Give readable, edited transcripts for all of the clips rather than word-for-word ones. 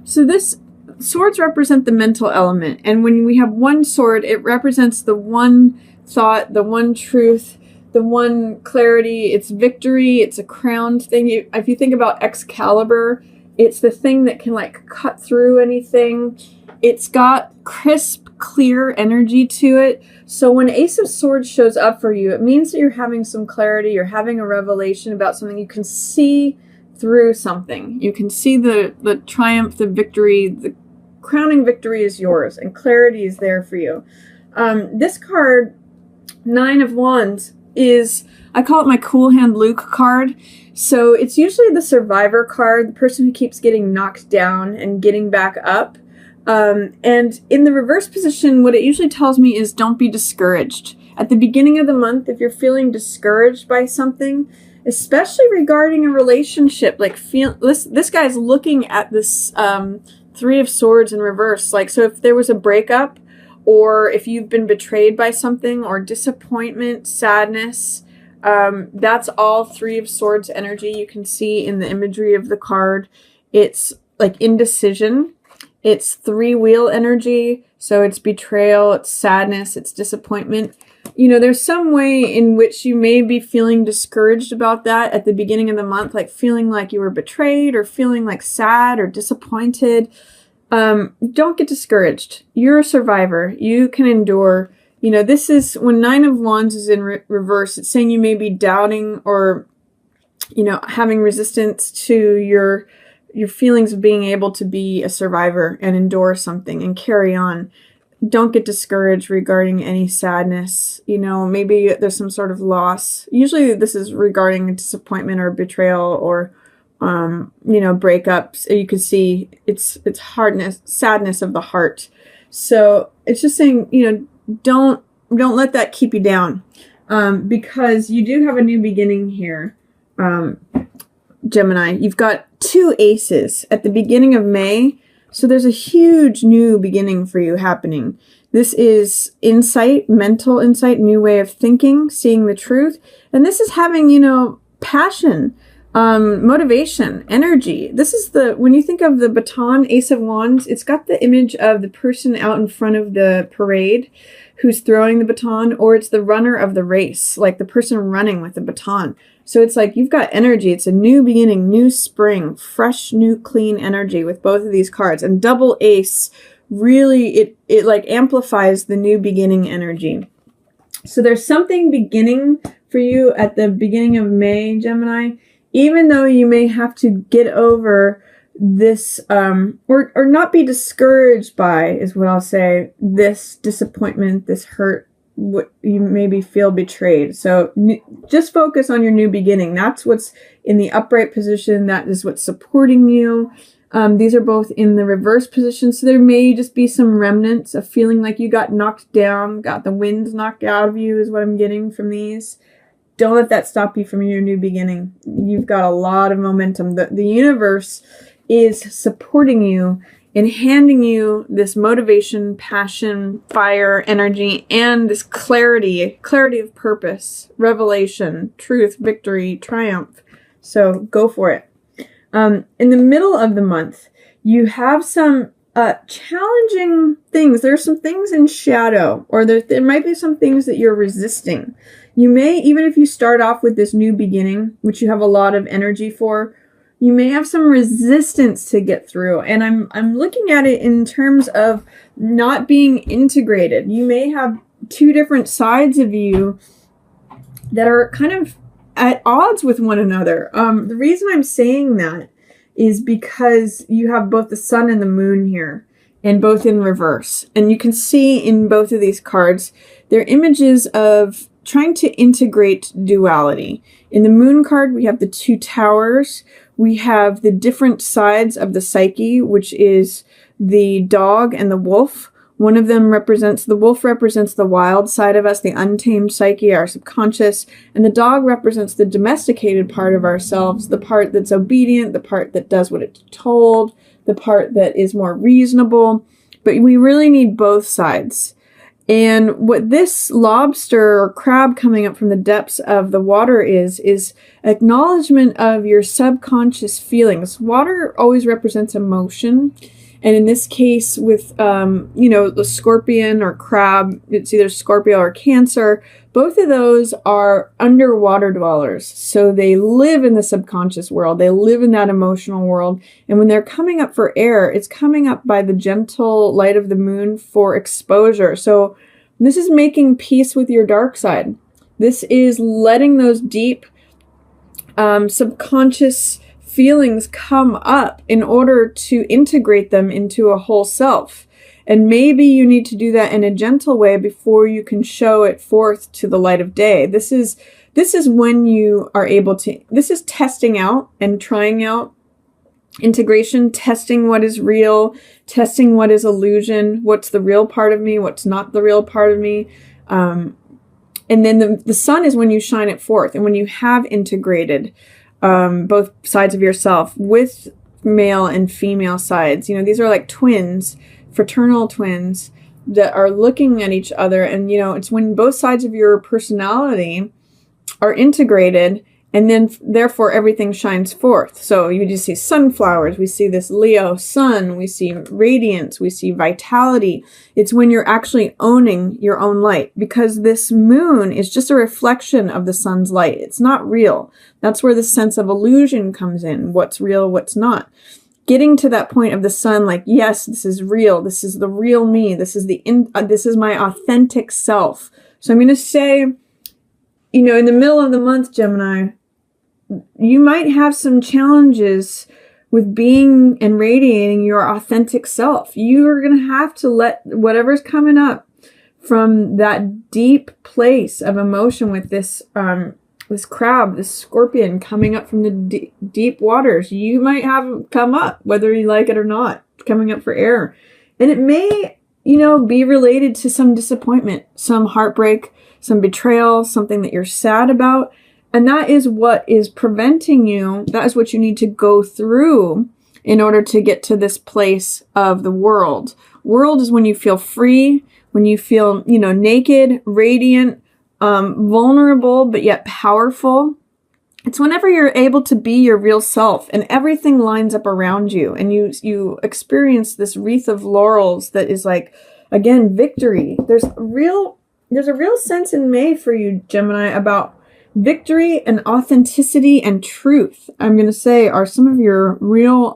So this swords represent the mental element, and when we have one sword, it represents the one thought, the one truth, the one clarity. It's victory. It's a crowned thing. If you think about Excalibur, it's the thing that can like cut through anything. It's got crisp, clear energy to it. So when Ace of Swords shows up for you, it means that you're having some clarity. You're having a revelation about something. You can see through something. You can see the triumph, the victory, the crowning victory is yours, and clarity is there for you. This card, Nine of Wands, I call it my Cool Hand Luke card. So it's usually the survivor card, the person who keeps getting knocked down and getting back up. And in the reverse position, what it usually tells me is don't be discouraged. At the beginning of the month, if you're feeling discouraged by something, especially regarding a relationship, like this guy's looking at this Three of Swords in reverse. Like, so if there was a breakup, or if you've been betrayed by something, or disappointment, sadness, that's all Three of Swords energy. You can see in the imagery of the card. It's like indecision. It's three-wheel energy. So it's betrayal, it's sadness, it's disappointment. You know, there's some way in which you may be feeling discouraged about that at the beginning of the month, like feeling like you were betrayed or feeling like sad or disappointed. Don't get discouraged. You're a survivor. You can endure. You know, this is when Nine of Wands is in reverse. It's saying you may be doubting or, you know, having resistance to your feelings of being able to be a survivor and endure something and carry on. Don't get discouraged regarding any sadness. You know, maybe there's some sort of loss. Usually this is regarding disappointment or betrayal or, you know, breakups. You can see it's hardness, sadness of the heart. So it's just saying, you know, don't let that keep you down, because you do have a new beginning here. Gemini, you've got two aces at the beginning of May. So there's a huge new beginning for you happening. This is insight, mental insight, new way of thinking, seeing the truth. And this is having, you know, passion, motivation, energy. This is when you think of the baton, Ace of Wands, it's got the image of the person out in front of the parade who's throwing the baton, or it's the runner of the race, like the person running with the baton. So it's like you've got energy. It's a new beginning, new spring, fresh, new, clean energy with both of these cards. And double ace, really, it like amplifies the new beginning energy. So there's something beginning for you at the beginning of May, Gemini, even though you may have to get over this, or not be discouraged by, is what I'll say, this disappointment, this hurt, what you maybe feel betrayed. So just focus on your new beginning. That's what's in the upright position. That is what's supporting you. These are both in the reverse position. So there may just be some remnants of feeling like you got knocked down, got the wind knocked out of you is what I'm getting from these. Don't let that stop you from your new beginning. You've got a lot of momentum. The universe is supporting you and handing you this motivation, passion, fire, energy, and this clarity of purpose, revelation, truth, victory, triumph. So go for it. In the middle of the month, you have some challenging things. There are some things in shadow, or there might be some things that you're resisting. You may, even if you start off with this new beginning, which you have a lot of energy for, you may have some resistance to get through. And I'm looking at it in terms of not being integrated. You may have two different sides of you that are kind of at odds with one another. The reason I'm saying that is because you have both the sun and the moon here, and both in reverse. And you can see in both of these cards, they're images of trying to integrate duality. In the moon card, we have the two towers. We have the different sides of the psyche, which is the dog and the wolf. One of them represents, the wolf represents the wild side of us, the untamed psyche, our subconscious, and the dog represents the domesticated part of ourselves, the part that's obedient, the part that does what it's told, the part that is more reasonable. But we really need both sides. And what this lobster or crab coming up from the depths of the water is acknowledgement of your subconscious feelings. Water always represents emotion. And in this case, with, the scorpion or crab, it's either Scorpio or Cancer. Both of those are underwater dwellers. So they live in the subconscious world. They live in that emotional world. And when they're coming up for air, it's coming up by the gentle light of the moon for exposure. So this is making peace with your dark side. This is letting those deep subconscious feelings come up in order to integrate them into a whole self. And maybe you need to do that in a gentle way before you can show it forth to the light of day. This is when you are able to, this is testing out and trying out integration, testing what is real, testing what is illusion, what's the real part of me, what's not the real part of me. And then the sun is when you shine it forth. And when you have integrated both sides of yourself with male and female sides, these are like twins, fraternal twins that are looking at each other. And, it's when both sides of your personality are integrated, and then therefore everything shines forth. So you just see sunflowers, we see this Leo sun, we see radiance, we see vitality. It's when you're actually owning your own light, because this moon is just a reflection of the sun's light. It's not real. That's where the sense of illusion comes in. What's real, what's not. Getting to that point of the sun, like, yes, this is real. This is the real me. This is this is my authentic self. So I'm going to say, in the middle of the month, Gemini, you might have some challenges with being and radiating your authentic self. You are going to have to let whatever's coming up from that deep place of emotion with this crab, this scorpion coming up from the deep waters. You might have it come up, whether you like it or not, coming up for air. And it may, be related to some disappointment, some heartbreak, some betrayal, something that you're sad about. And that is what is preventing you. That is what you need to go through in order to get to this place of the world. World is when you feel free, when you feel, naked, radiant, vulnerable, but yet powerful. It's whenever you're able to be your real self and everything lines up around you and you experience this wreath of laurels that is like, again, victory. There's a real sense in May for you, Gemini, about victory and authenticity and truth, I'm going to say, are some of your real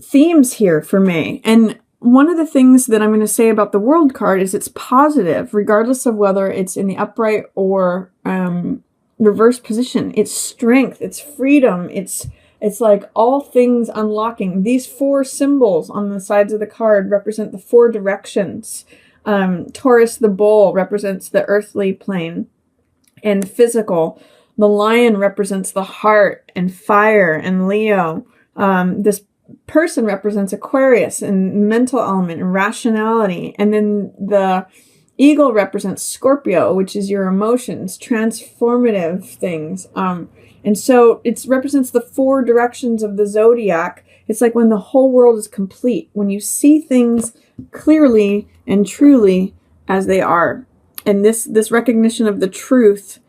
themes here for May. And one of the things that I'm going to say about the World card is it's positive, regardless of whether it's in the upright or reverse position. It's strength, it's freedom, it's like all things unlocking. These 4 symbols on the sides of the card represent the 4 directions. Taurus, the bull, represents the earthly plane and physical. The lion represents the heart and fire and Leo. This person represents Aquarius and mental element and rationality. And then the eagle represents Scorpio, which is your emotions, transformative things. And so it represents the 4 directions of the zodiac. It's like when the whole world is complete, when you see things clearly and truly as they are. And this recognition of the truth,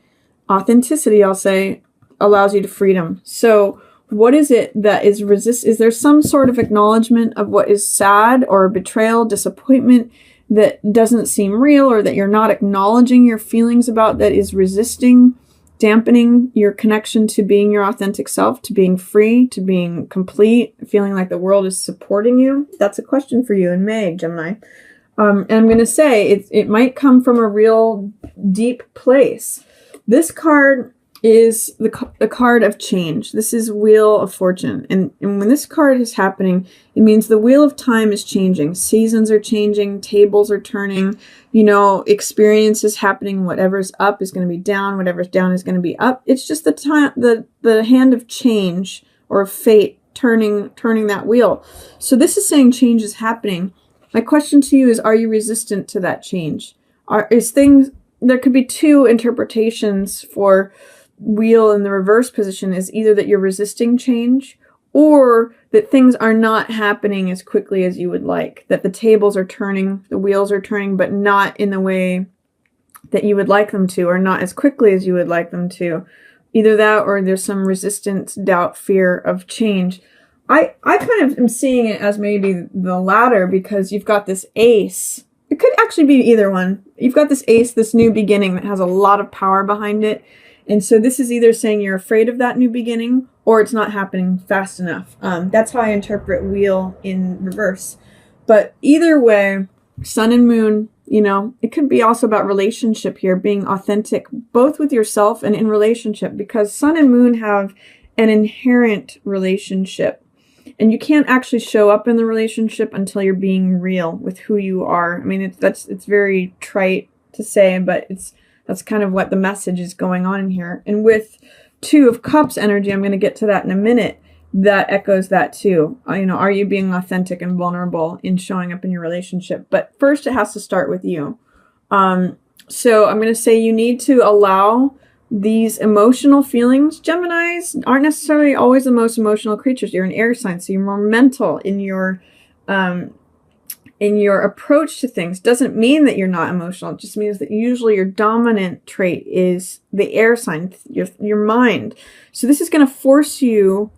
authenticity, I'll say, allows you to freedom. So what is it that is is there some sort of acknowledgement of what is sad or betrayal, disappointment that doesn't seem real, or that you're not acknowledging your feelings about, that is resisting, dampening your connection to being your authentic self, to being free, to being complete, feeling like the world is supporting you? That's a question for you in May, Gemini. And I'm going to say it might come from a real deep place. This card is the card of change. This is Wheel of Fortune. And when this card is happening, it means the wheel of time is changing. Seasons are changing. Tables are turning. Experience is happening. Whatever's up is going to be down. Whatever's down is going to be up. It's just the time, the hand of change or fate turning that wheel. So this is saying change is happening. My question to you is, are you resistant to that change? There could be 2 interpretations for wheel in the reverse position, is either that you're resisting change, or that things are not happening as quickly as you would like, that the tables are turning, the wheels are turning, but not in the way that you would like them to, or not as quickly as you would like them to. Either that or there's some resistance, doubt, fear of change. I kind of am seeing it as maybe the latter, because you've got this ace. It could actually be either one. You've got this ace, this new beginning that has a lot of power behind it. And so this is either saying you're afraid of that new beginning or it's not happening fast enough. That's how I interpret wheel in reverse. But either way, sun and moon, it could be also about relationship here, being authentic, both with yourself and in relationship, because sun and moon have an inherent relationship. And you can't actually show up in the relationship until you're being real with who you are. I mean, it's very trite to say, but that's kind of what the message is going on in here. And with Two of Cups energy, I'm going to get to that in a minute, that echoes that too. Are you being authentic and vulnerable in showing up in your relationship? But first it has to start with you. So I'm going to say you need to allow these emotional feelings. Geminis aren't necessarily always the most emotional creatures. You're an air sign, so you're more mental in your approach to things. Doesn't mean that you're not emotional. It just means that usually your dominant trait is the air sign, your mind. So this is going to force you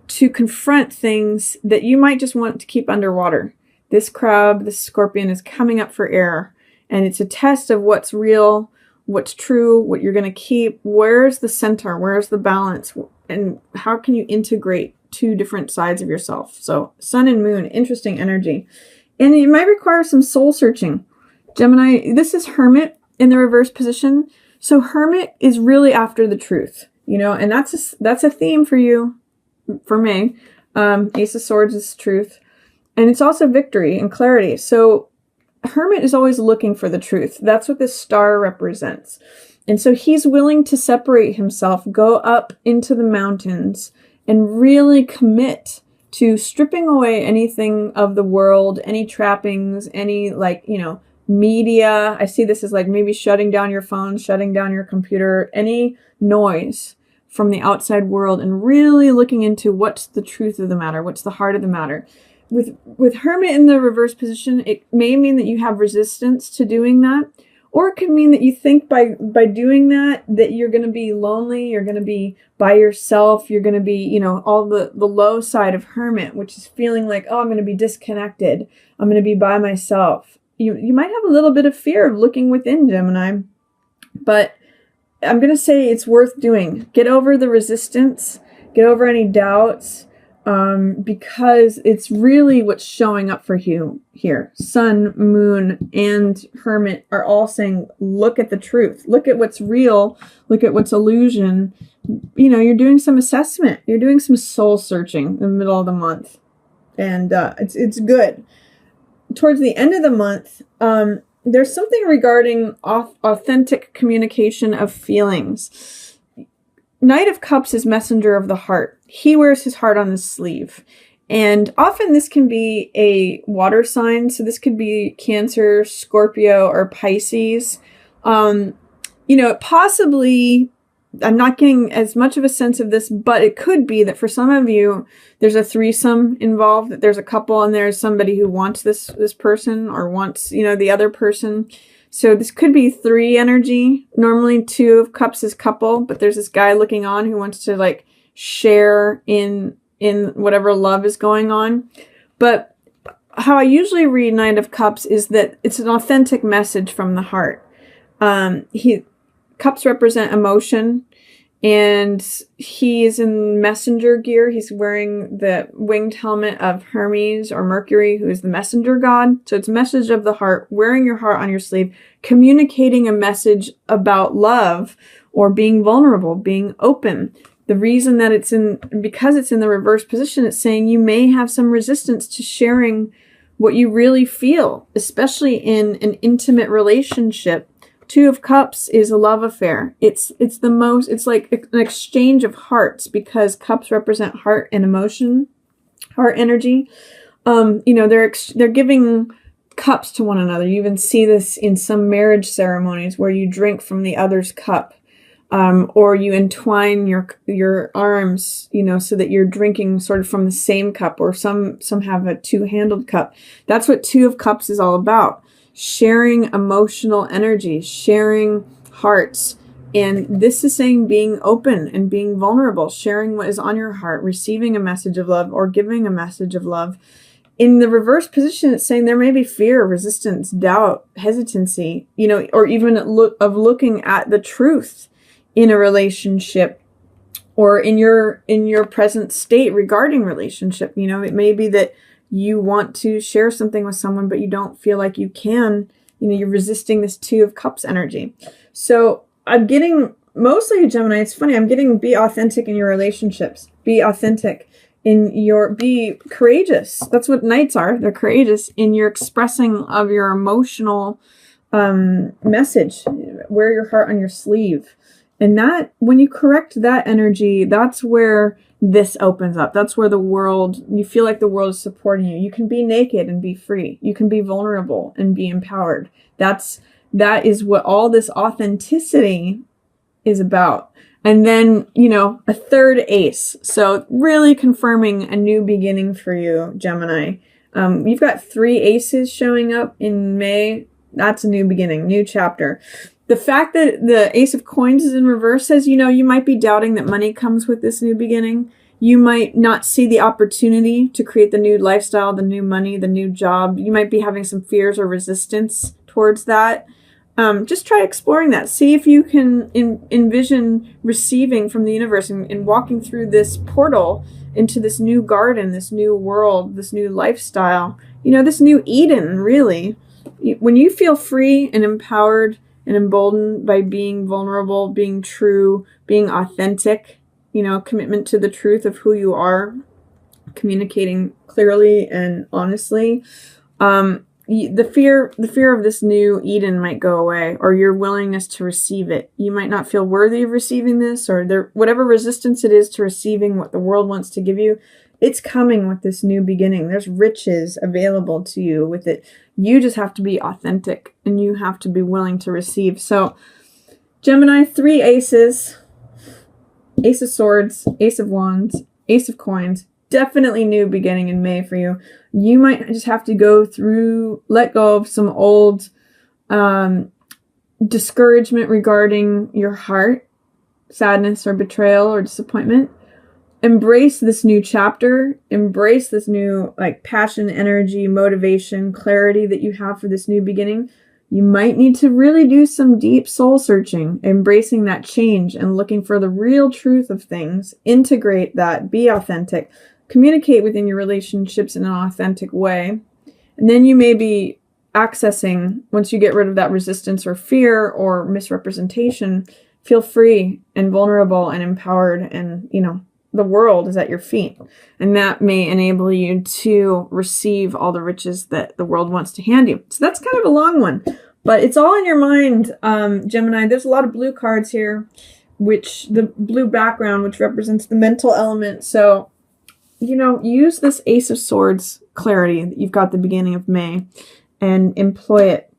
to confront things that you might just want to keep underwater. This crab, this scorpion is coming up for air, and it's a test of what's real, what's true, what you're going to keep. Where's the center? Where's the balance? And how can you integrate two different sides of yourself? So sun and moon, interesting energy. And it might require some soul searching. Gemini, this is Hermit in the reverse position. So Hermit is really after the truth, and that's a theme for you, for me. Ace of Swords is truth. And it's also victory and clarity. So Hermit is always looking for the truth. That's what this star represents. And so he's willing to separate himself, go up into the mountains, and really commit to stripping away anything of the world, any trappings, any media. I see this as maybe shutting down your phone, shutting down your computer, any noise from the outside world, and really looking into what's the truth of the matter, what's the heart of the matter. With Hermit in the reverse position, it may mean that you have resistance to doing that, or it could mean that you think by doing that you're going to be lonely, you're going to be by yourself, you're going to be, all the low side of Hermit, which is feeling like, oh, I'm going to be disconnected, I'm going to be by myself. You might have a little bit of fear of looking within, Gemini, but I'm going to say it's worth doing. Get over the resistance, get over any doubts, because it's really what's showing up for you here. Sun, moon, and Hermit are all saying, look at the truth. Look at what's real. Look at what's illusion. You're doing some assessment. You're doing some soul searching in the middle of the month. And it's good. Towards the end of the month, there's something regarding authentic communication of feelings. Knight of Cups is messenger of the heart. He wears his heart on his sleeve. And often this can be a water sign. So this could be Cancer, Scorpio, or Pisces. Possibly, I'm not getting as much of a sense of this, but it could be that for some of you, there's a threesome involved, that there's a couple and there's somebody who wants this person or wants, the other person. So this could be 3 energy. Normally 2 of Cups is couple, but there's this guy looking on who wants to share in whatever love is going on. But how I usually read Knight of Cups is that it's an authentic message from the heart. Cups represent emotion, and he is in messenger gear. He's wearing the winged helmet of Hermes or Mercury, who is the messenger god. So it's a message of the heart, wearing your heart on your sleeve, communicating a message about love or being vulnerable, being open. The reason that because it's in the reverse position, it's saying you may have some resistance to sharing what you really feel, especially in an intimate relationship. 2 of Cups is a love affair. It's like an exchange of hearts, because cups represent heart and emotion, heart energy. They're giving cups to one another. You even see this in some marriage ceremonies where you drink from the other's cup, or you entwine your arms, so that you're drinking sort of from the same cup, or some have a 2-handled cup. That's what 2 of Cups is all about. Sharing emotional energy, sharing hearts, And this is saying being open and being vulnerable, sharing what is on your heart, receiving a message of love or giving a message of love. In the reverse position, it's saying there may be fear, resistance, doubt, hesitancy, or even looking at the truth in a relationship or in your present state regarding relationship. It may be that you want to share something with someone, but you don't feel like you can. You're resisting this Two of Cups energy. So I'm getting, mostly Gemini, it's funny, I'm getting be authentic in your relationships. Be authentic be courageous. That's what Knights are. They're courageous in your expressing of your emotional message. Wear your heart on your sleeve. And that, when you correct that energy, that's where this opens up. That's where you feel like the world is supporting you. You can be naked and be free. You can be vulnerable and be empowered. That is what all this authenticity is about. And then, a third ace. So really confirming a new beginning for you, Gemini. You've got 3 aces showing up in May. That's a new beginning, new chapter. The fact that the Ace of Coins is in reverse says, you might be doubting that money comes with this new beginning. You might not see the opportunity to create the new lifestyle, the new money, the new job. You might be having some fears or resistance towards that. Just try exploring that. See if you can envision receiving from the universe and walking through this portal into this new garden, this new world, this new lifestyle, this new Eden, really. When you feel free and empowered and emboldened by being vulnerable, being true, being authentic, commitment to the truth of who you are, communicating clearly and honestly, the fear of this new Eden might go away, or your willingness to receive it. You might not feel worthy of receiving this, or whatever resistance it is to receiving what the world wants to give you. It's coming with this new beginning. There's riches available to you with it. You just have to be authentic and you have to be willing to receive. So Gemini, 3 aces, Ace of Swords, Ace of Wands, Ace of Coins. Definitely new beginning in May for you. You might just have to let go of some old discouragement regarding your heart, sadness or betrayal or disappointment. Embrace this new chapter. Embrace this new passion, energy, motivation, clarity that you have for this new beginning. You might need to really do some deep soul searching, embracing that change and looking for the real truth of things. Integrate that. Be authentic. Communicate within your relationships in an authentic way. And then you may be accessing, once you get rid of that resistance or fear or misrepresentation, feel free and vulnerable and empowered, and the world is at your feet. And that may enable you to receive all the riches that the world wants to hand you. So that's kind of a long one, but it's all in your mind, Gemini. There's a lot of blue cards here, which the blue background, which represents the mental element. So use this Ace of Swords clarity that you've got at the beginning of May and employ it